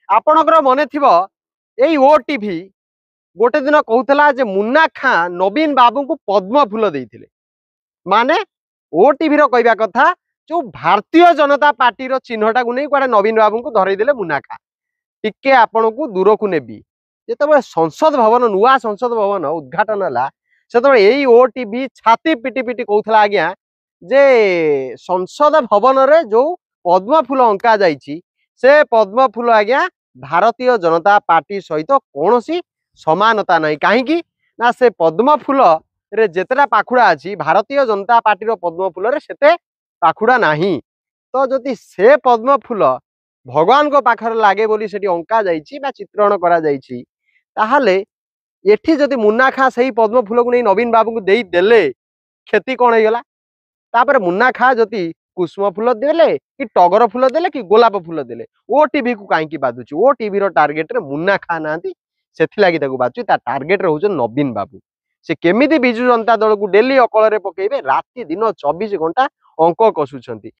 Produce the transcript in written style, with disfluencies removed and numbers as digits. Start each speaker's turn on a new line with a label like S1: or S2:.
S1: आपणकर मन थी यही ओटीवी गोटे दिन कहूला जे मुन्ना खां नवीन बाबू को पद्म फूल देते माने ओटीवी कहवा कथा जो भारतीय जनता पार्टी चिन्हटा को नहीं कड़े नवीन बाबू को धरईदे मुन्ना खां टिके आपण को दूर को नेबी जो संसद भवन नुआ संसद भवन उद्घाटन है से यही ओटीवी छाती पिटी पिटी कहूला आज्ञा जे संसद भवन रे जो पद्म फूल अंका जाइछि से पद्म फूल आज्ञा भारतीय जनता पार्टी सहित कौन सी समानता नहीं कहीं ना से पद्म फूल रे जेतेटा पाखुड़ा अच्छी भारतीय जनता पार्टी पद्म फूल रे सेते पाखुड़ा नहीं तो जदि से पद्म फूल भगवान को पाखर लागे बोली सेठी अंका जाइछि बा चित्रण करा जाइछि ताहाले एठी जदि मुन्ना खां सही पद्म फूल को नहीं नवीन बाबू को देई देले क्षति कौन हो गला तापर मुन्ना खां जदि कुसुम फूल देले कि टगर फूल देले कि गोलाप फूल देले ओटीवी को कहीं बाधुची ओटीवी टार्गेट रे मुन्ना खां नांती सेथि लागि ताको बाधुची ता टार्गेट रे होजन नवीन बाबू से केमिति बिजु जनता दल को डेली अकल रे पकेबे राति दिन 24 घंटा अंक कसुछंती।